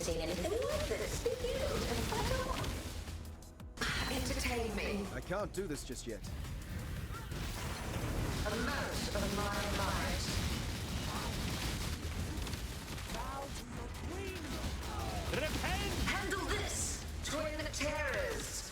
seen anything like this, did you? Entertain me. I can't do this just yet. Amount of my might. Repent! Handle this, twin terrors.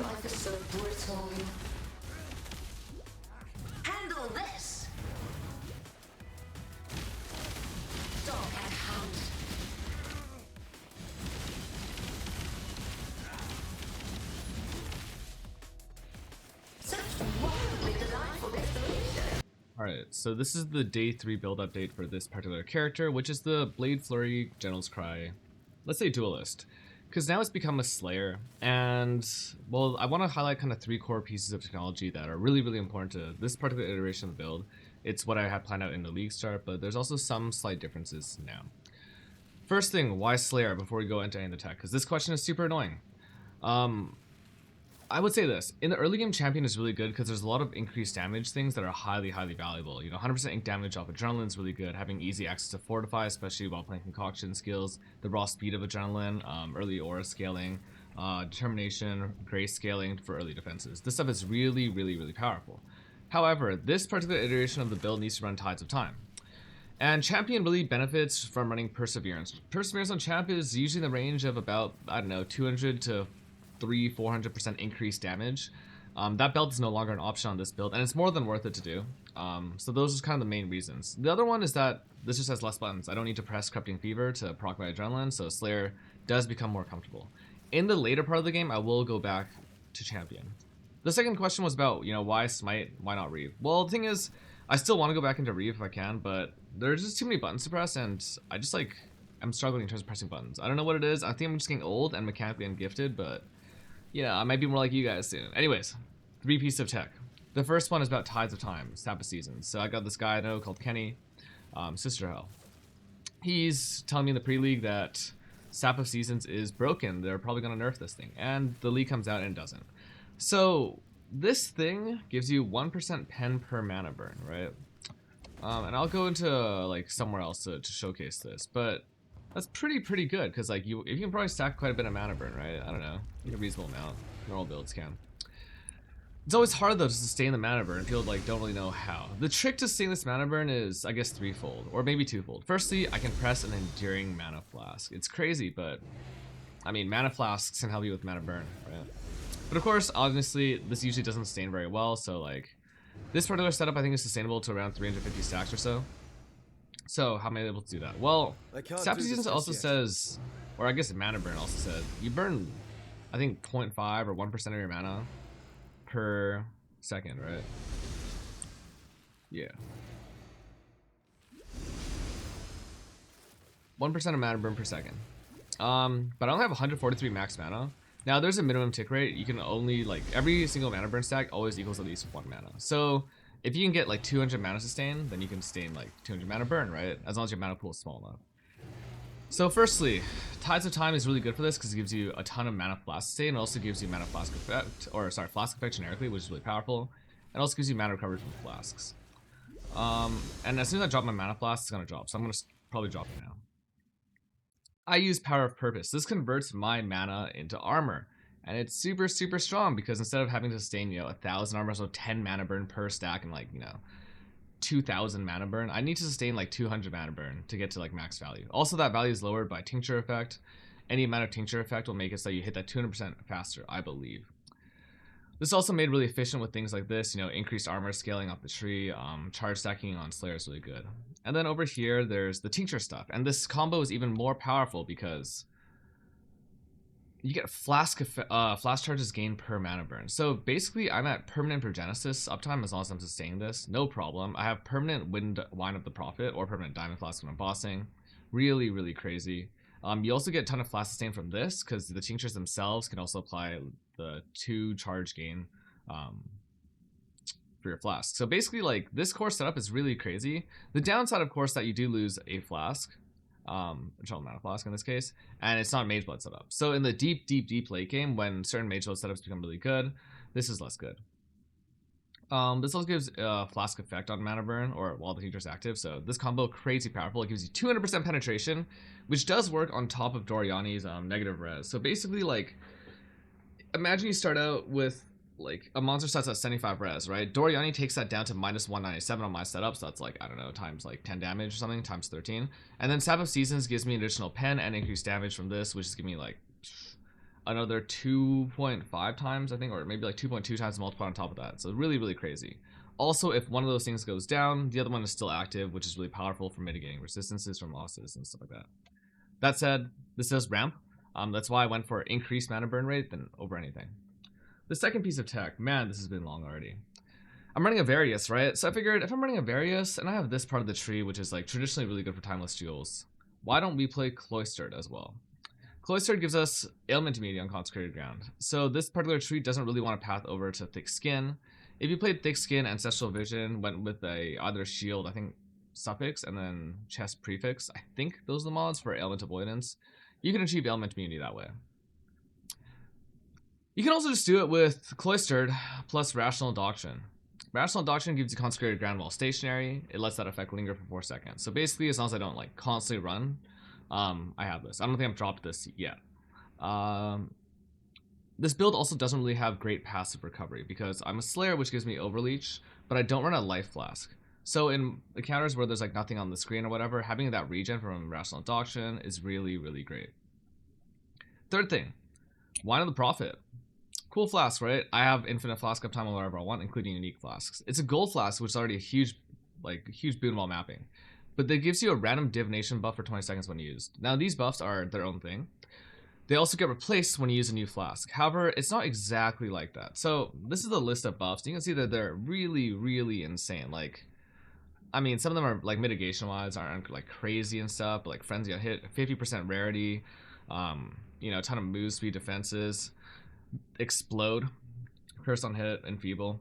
Life is so brittle. Handle this. Dog at hand. Such wildly delightful destination. Alright, so this is the day 3 build update for this particular character, which is the Blade Flurry General's Cry, let's say duelist. Because now it's become a Slayer, and, well, I want to highlight kind of 3 core pieces of technology that are really, really important to this particular iteration of the build. It's what I had planned out in the league start, but there's also some slight differences now. First thing, why Slayer before we go into any of the tech? Because this question is super annoying. I would say this, in the early game champion is really good because there's a lot of increased damage things that are highly, highly valuable. You know, 100% ink damage off adrenaline is really good, having easy access to fortify, especially while playing concoction skills, the raw speed of adrenaline, early aura scaling, determination, grace scaling for early defenses. This stuff is really, really, really powerful. However, this particular iteration of the build needs to run Tides of Time. And Champion really benefits from running Perseverance. Perseverance on Champ is usually in the range of about, I don't know, 200 to 300-400% increased damage. That belt is no longer an option on this build, and it's more than worth it to do. So those are kind of the main reasons. The other one is that this just has less buttons. I don't need to press Corrupting Fever to proc my adrenaline, so Slayer does become more comfortable. In the later part of the game, I will go back to Champion. The second question was about, you know, why Smite, why not Reeve? Well, the thing is, I still want to go back into Reeve if I can, but there's just too many buttons to press, and I just I'm struggling in terms of pressing buttons. I don't know what it is. I think I'm just getting old and mechanically ungifted, but yeah, I might be more like you guys soon. Anyways, 3 pieces of tech. The first one is about Tides of Time, Sap of Seasons. So I got this guy I know called Kenny, Sister Hell. He's telling me in the pre-league that Sap of Seasons is broken. They're probably going to nerf this thing. And the league comes out and it doesn't. So this thing gives you 1% pen per mana burn, right? And I'll go into like somewhere else to showcase this, but that's pretty good because like you can probably stack quite a bit of mana burn, right? I don't know, like a reasonable amount. Normal builds can. It's always hard though to sustain the mana burn. People like don't really know how. The trick to sustaining this mana burn is, I guess, threefold or maybe twofold. Firstly, I can press an enduring mana flask. It's crazy, but I mean, mana flasks can help you with mana burn, right? But of course, obviously, this usually doesn't sustain very well. So like, this particular setup I think is sustainable to around 350 stacks or so. So how am I able to do that? Well, Sap of Seasons also says, or I guess mana burn also said, you burn, I think 0.5 or 1% of your mana per second, right? Yeah. 1% of mana burn per second. But I only have 143 max mana. Now there's a minimum tick rate. You can only like every single mana burn stack always equals at least 1 mana. So if you can get like 200 mana sustain, then you can sustain like 200 mana burn, right? As long as your mana pool is small enough. So firstly, Tides of Time is really good for this because it gives you a ton of mana flask sustain. And also gives you mana flask effect, or sorry, flask effect generically, which is really powerful. And also gives you mana recovery from flasks. And as soon as I drop my mana flask, it's gonna drop. So I'm gonna probably drop it now. I use Power of Purpose. This converts my mana into armor. And it's super strong because instead of having to sustain, you know, 1,000 armor, so 10 mana burn per stack and like, you know, 2,000 mana burn, I need to sustain like 200 mana burn to get to like max value. Also, that value is lowered by Tincture Effect. Any amount of Tincture Effect will make it so you hit that 200% faster, I believe. This is also made really efficient with things like this, you know, increased armor scaling off the tree, charge stacking on Slayer is really good. And then over here, there's the Tincture stuff. And this combo is even more powerful because you get flask charges gained per mana burn. So basically, I'm at permanent Progenesis uptime as long as I'm sustaining this, no problem. I have permanent Wine of the Prophet or permanent Diamond Flask when I'm bossing. Really crazy. You also get a ton of flask sustain from this because the tinctures themselves can also apply the 2 charge gain for your flask. So basically, like, this core setup is really crazy. The downside, of course, that you do lose a flask. Eternal Mana Flask in this case, and it's not Mage Blood setup. So in the deep late game, when certain Mage Blood setups become really good, this is less good. This also gives flask effect on mana burn or while the feature's active. So this combo crazy powerful. It gives you 200% penetration, which does work on top of Doriani's negative res. So basically, like, imagine you start out with like a monster starts at 75 res, right? Doriani takes that down to minus 197 on my setup, so that's like, I don't know, times like 10 damage or something, times 13. And then Sap of Seasons gives me an additional pen and increased damage from this, which is giving me like another 2.5 times, I think, or maybe like 2.2 times multiplied on top of that. So really, really crazy. Also, if one of those things goes down, the other one is still active, which is really powerful for mitigating resistances from losses and stuff like that. That said, this does ramp. That's why I went for increased mana burn rate than over anything. The second piece of tech, man, this has been long already. I'm running a Varius, right? So I figured if I'm running a Varius, and I have this part of the tree, which is like traditionally really good for timeless jewels, why don't we play Cloistered as well? Cloistered gives us ailment immunity on consecrated ground. So this particular tree doesn't really want to path over to thick skin. If you played thick skin, ancestral vision, went with a either shield, I think suffix, and then chest prefix, I think those are the mods for ailment avoidance, you can achieve ailment immunity that way. You can also just do it with Cloistered plus Rational Doctrine. Rational Doctrine gives you consecrated ground while stationary. It lets that effect linger for 4 seconds. So basically, as long as I don't like constantly run, I have this. I don't think I've dropped this yet. This build also doesn't really have great passive recovery because I'm a Slayer, which gives me Overleech, but I don't run a Life Flask. So in encounters where there's like nothing on the screen or whatever, having that regen from Rational Doctrine is really, really great. Third thing, Wine of the Prophet. Cool flask, right? I have infinite flask uptime on whatever I want, including unique flasks. It's a gold flask, which is already a huge boon while mapping. But that gives you a random divination buff for 20 seconds when used. Now these buffs are their own thing. They also get replaced when you use a new flask. However, it's not exactly like that. So this is the list of buffs. You can see that they're really, really insane. Like, I mean, some of them are like mitigation wise aren't like crazy and stuff, but like frenzy on hit, 50% rarity, you know, a ton of move speed defenses. Explode, curse on hit, enfeeble,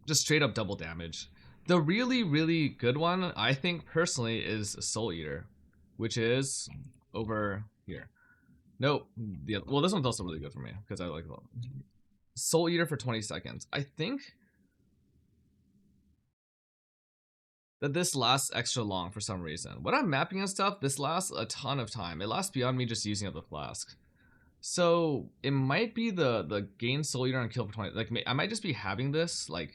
just straight up double damage. The really, really good one, I think personally, is Soul Eater, which is over here. Nope, well, this one's also really good for me because I like Soul Eater for 20 seconds. I think that this lasts extra long for some reason. When I'm mapping and stuff, this lasts a ton of time. It lasts beyond me just using up the flask. So it might be the gain Soul Eater on kill for 20. Like I might just be having this like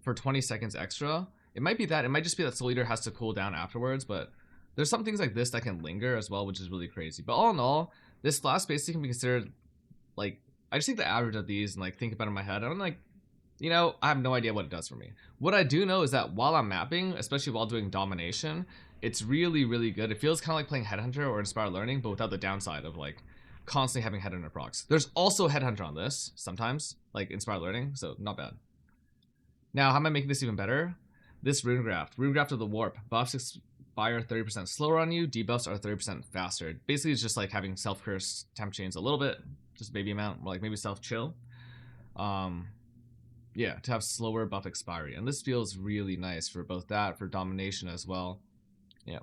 for 20 seconds extra. It might be that. It might just be that Soul Eater has to cool down afterwards. But there's some things like this that can linger as well, which is really crazy. But all in all, this flask basically can be considered like, I just take the average of these and like think about it in my head. I'm like, you know, I have no idea what it does for me. What I do know is that while I'm mapping, especially while doing domination, it's really, really good. It feels kind of like playing Headhunter or Inspire Learning, but without the downside of like constantly having Headhunter procs. There's also Headhunter on this sometimes, like Inspire Learning, so not bad. Now, how am I making this even better? This Runegraft of the Warp, buffs expire 30% slower on you, debuffs are 30% faster. Basically, it's just like having self-curse temp chains a little bit, just a baby amount, like maybe self-chill. Yeah, to have slower buff expiry, and this feels really nice for both that, for domination as well. Yeah.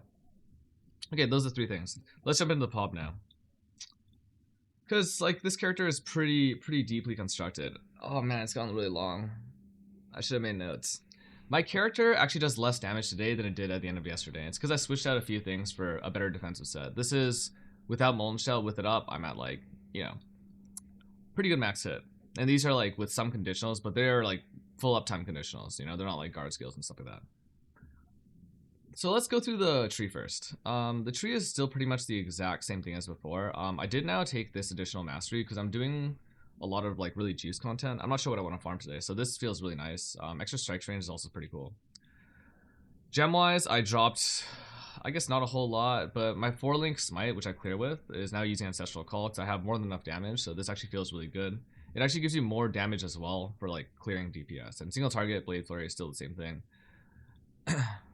Okay, those are 3 things. Let's jump into the pub now. Because, like, this character is pretty deeply constructed. Oh man, it's gotten really long. I should have made notes. My character actually does less damage today than it did at the end of yesterday. It's because I switched out a few things for a better defensive set. This is, without Molten Shell, with it up, I'm at, like, you know, pretty good max hit. And these are, like, with some conditionals, but they're, like, full uptime conditionals. You know, they're not, like, guard skills and stuff like that. So let's go through the tree first. The tree is still pretty much the exact same thing as before. I did now take this additional mastery because I'm doing a lot of like really juice content. I'm not sure what I want to farm today, so this feels really nice. Extra strike range is also pretty cool. Gem wise, I dropped, I guess not a whole lot, but my 4-link Smite, which I clear with, is now using Ancestral Call because I have more than enough damage, so this actually feels really good. It actually gives you more damage as well for like clearing DPS, and single target Blade Flurry is still the same thing.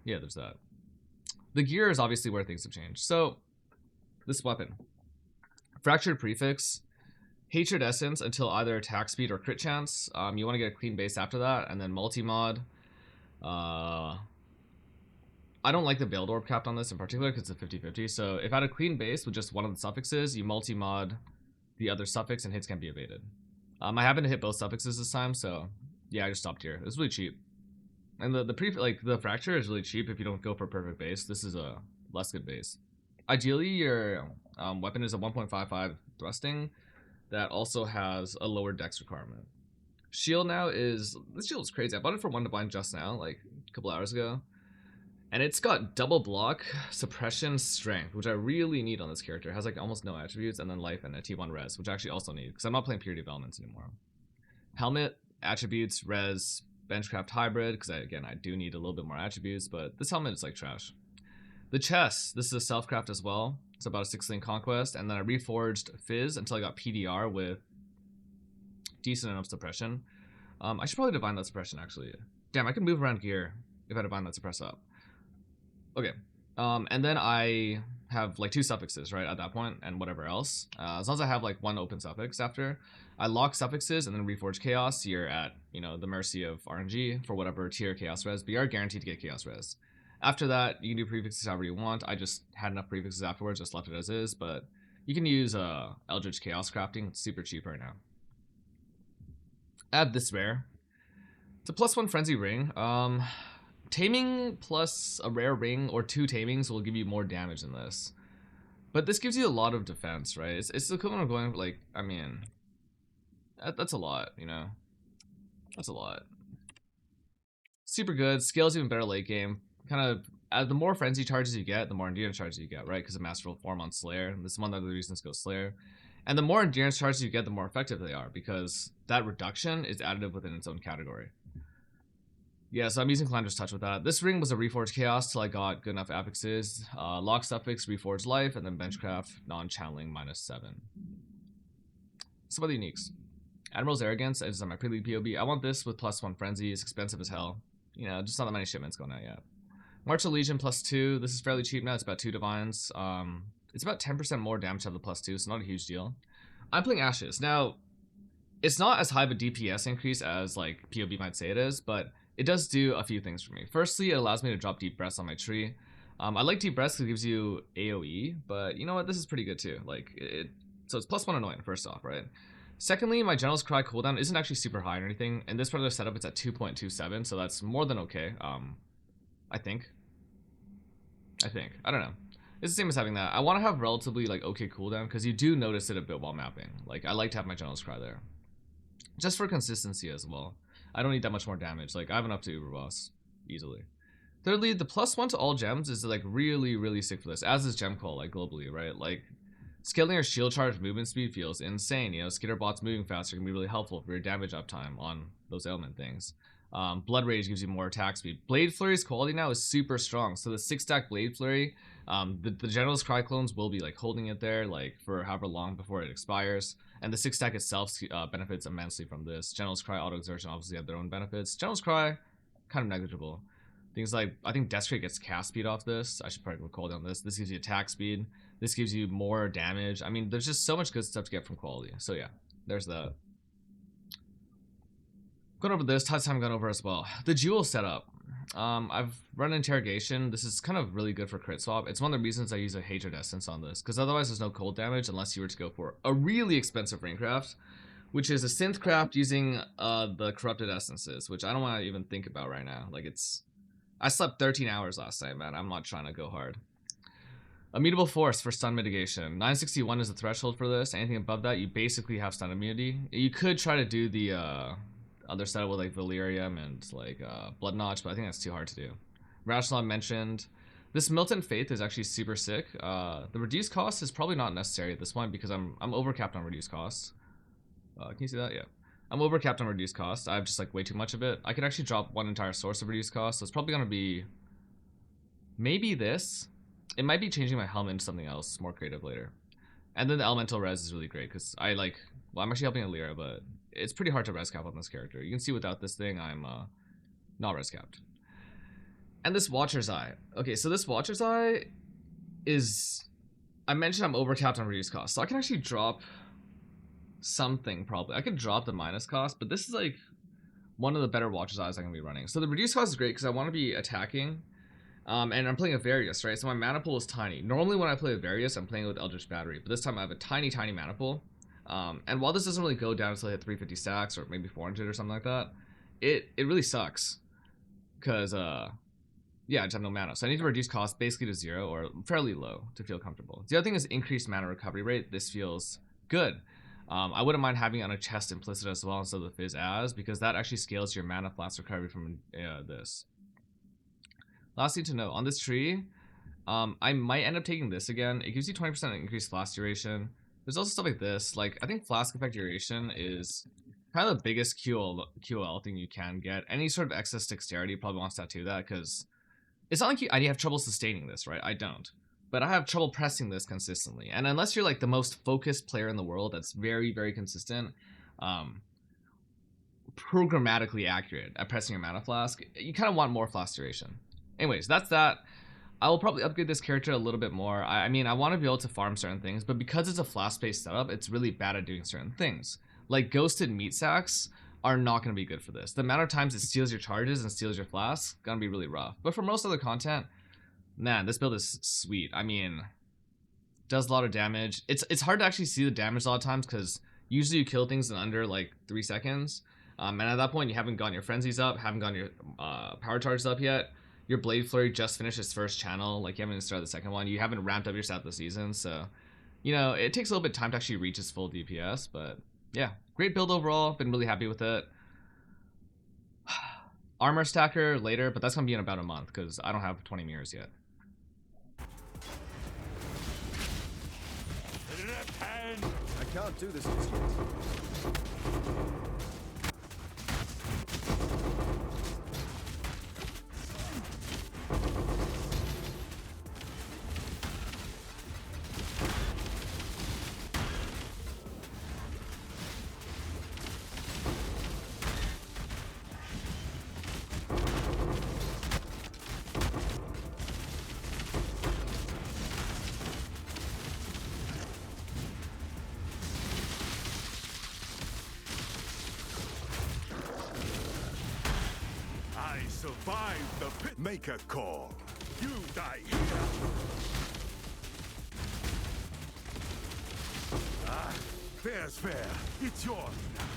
Yeah, there's that. The gear is obviously where things have changed. So, this weapon. Fractured Prefix, Hatred Essence until either attack speed or crit chance. You want to get a clean base after that, and then multi-mod. I don't like the Veiled Orb capped on this in particular because it's a 50-50. So, if I had a clean base with just one of the suffixes, you multi-mod the other suffix and hits can be evaded. I happen to hit both suffixes this time, so Yeah, I just stopped here. It's really cheap. And the fracture is really cheap if you don't go for perfect base. This is a less good base. Ideally, your weapon is a 1.55 thrusting that also has a lower dex requirement. Shield now is this shield is crazy. I bought it for 1 divine just now, like a couple hours ago, and it's got double block, suppression, strength, which I really need on this character. It has like almost no attributes, and then life and a T1 res, which I actually also need because I'm not playing purity of elements anymore. Helmet, attributes, res, benchcraft hybrid, because I do need a little bit more attributes, but this helmet is like trash. The chest, this is a self-craft as well. It's about a 6-lane conquest, and then I reforged Fizz until I got PDR with decent enough suppression. I should probably divine that suppression actually. Damn, I could move around gear if I divine that suppress up. Okay, and then I have like 2 suffixes, right, at that point, and whatever else. As long as I have like 1 open suffix after, I lock suffixes and then reforge chaos. You're at, you know, the mercy of RNG for whatever tier chaos res, but you are guaranteed to get chaos res. After that, you can do prefixes however you want. I just had enough prefixes afterwards, just left it as is, but you can use Eldritch Chaos Crafting. It's super cheap right now. Add this rare. It's a +1 Frenzy Ring. Taming plus a rare ring or 2 tamings will give you more damage than this. But this gives you a lot of defense, right? It's the equivalent of going, like, I mean, that's a lot, you know? That's a lot. Super good. Scales even better late game. Kind of, as the more frenzy charges you get, the more endurance charges you get, right? Because of masterful form on Slayer. This is one of the reasons go Slayer. And the more endurance charges you get, the more effective they are, because that reduction is additive within its own category. Yeah, so I'm using Calandra's Touch with that. This ring was a Reforged Chaos till I got good enough affixes. Lock Suffix, Reforged Life, and then Benchcraft, non-channeling, -7. Some other uniques. Admiral's Arrogance is on my pre-league POB. I want this with +1 Frenzy. It's expensive as hell. You know, just not that many shipments going out yet. Martial Legion +2. This is fairly cheap now. It's about 2 divines. It's about 10% more damage to have the +2, so not a huge deal. I'm playing Ashes. Now, it's not as high of a DPS increase as like POB might say it is, but it does do a few things for me. Firstly, it allows me to drop Deep Breaths on my tree. I like Deep Breaths because it gives you AoE, but you know what? This is pretty good too. Like so it's +1 annoying, first off, right? Secondly, my General's Cry cooldown isn't actually super high or anything. In this part of the setup, it's at 2.27, so that's more than okay. I think. I don't know. It's the same as having that. I want to have relatively like okay cooldown because you do notice it a bit while mapping. Like I like to have my General's Cry there, just for consistency as well. I don't need that much more damage. Like I have enough to Uber Boss easily. Thirdly, the +1 to all gems is like really sick for this, as is Gem Call, like globally, right? Like scaling your shield charge movement speed feels insane. You know, Skitter bots moving faster can be really helpful for your damage uptime on those ailment things. Blood Rage gives you more attack speed. Blade Flurry's quality now is super strong. So the 6-stack Blade Flurry, the General's Cry clones will be like holding it there like for however long before it expires. And the 6-stack itself benefits immensely from this. General's Cry, Auto Exertion obviously have their own benefits. General's Cry, kind of negligible. Things like, I think Death Crate gets cast speed off this. I should probably call down this. This gives you attack speed. This gives you more damage. I mean, there's just so much good stuff to get from quality. So yeah, there's that. Going over this, touch time gone over as well. The Jewel setup. I've run Interrogation. This is kind of really good for crit swap. It's one of the reasons I use a Hatred Essence on this, because otherwise there's no cold damage unless you were to go for a really expensive Ringcraft, which is a synth craft using the Corrupted Essences, which I don't want to even think about right now. Like I slept 13 hours last night, man. I'm not trying to go hard. Immutable Force for stun mitigation. 961 is the threshold for this. Anything above that, you basically have stun immunity. You could try to do the other setup with like Valyrium and like Blood Notch, but I think that's too hard to do. Rational I mentioned. This Militant Faith is actually super sick. The reduced cost is probably not necessary at this point because I'm overcapped on reduced costs. Can you see that? Yeah. I'm overcapped on reduced cost. I have just like way too much of it. I could actually drop one entire source of reduced cost, so it's probably gonna be maybe this. It might be changing my helmet into something else more creative later. And then the Elemental Res is really great because I'm actually helping Alira, but it's pretty hard to res cap on this character. You can see without this thing, I'm not res capped. And this Watcher's Eye. Okay, so this Watcher's Eye is, I mentioned I'm overcapped on reduced cost, so I can actually drop something probably. I could drop the minus cost, but this is like one of the better Watcher's Eyes I can be running. So the reduced cost is great because I want to be attacking. And I'm playing a Varius, right? So my mana pool is tiny. Normally when I play a Varius, I'm playing with Eldritch Battery, but this time I have a tiny mana pool. And while this doesn't really go down until I hit 350 stacks or maybe 400 or something like that, it really sucks. Because, yeah, I just have no mana. So I need to reduce cost basically to 0 or fairly low to feel comfortable. The other thing is increased mana recovery rate. This feels good. I wouldn't mind having it on a chest implicit as well instead of the Fizz as, because that actually scales your mana flask recovery from this. Last thing to note, on this tree, I might end up taking this again. It gives you 20% increased flask duration. There's also stuff like this. Like, I think flask effect duration is kind of the biggest QOL thing you can get. Any sort of excess dexterity probably wants to tattoo that, because it's not like I have trouble sustaining this, right? I don't. But I have trouble pressing this consistently. And unless you're like the most focused player in the world that's very, very consistent, programmatically accurate at pressing your mana flask, you kind of want more flask duration. Anyways, that's that. I will probably upgrade this character a little bit more. I mean, I want to be able to farm certain things, but because it's a flask-based setup, it's really bad at doing certain things. Like ghosted meat sacks are not going to be good for this. The amount of times it steals your charges and steals your flasks, gonna be really rough. But for most other content, man, this build is sweet. I mean, does a lot of damage. It's hard to actually see the damage a lot of times because usually you kill things in under like 3 seconds. And at that point, you haven't gotten your frenzies up, haven't gotten your power charges up yet. Your Blade Flurry just finished its first channel, like you haven't even started the second one. You haven't ramped up your stat this season, so you know it takes a little bit of time to actually reach its full DPS. But yeah, great build overall. Been really happy with it. Armor stacker later, but that's gonna be in about a month because I don't have 20 mirrors yet. I can't do this just yet. Survive the pit. Make a call. You die here. Ah, fair's fair. It's yours now.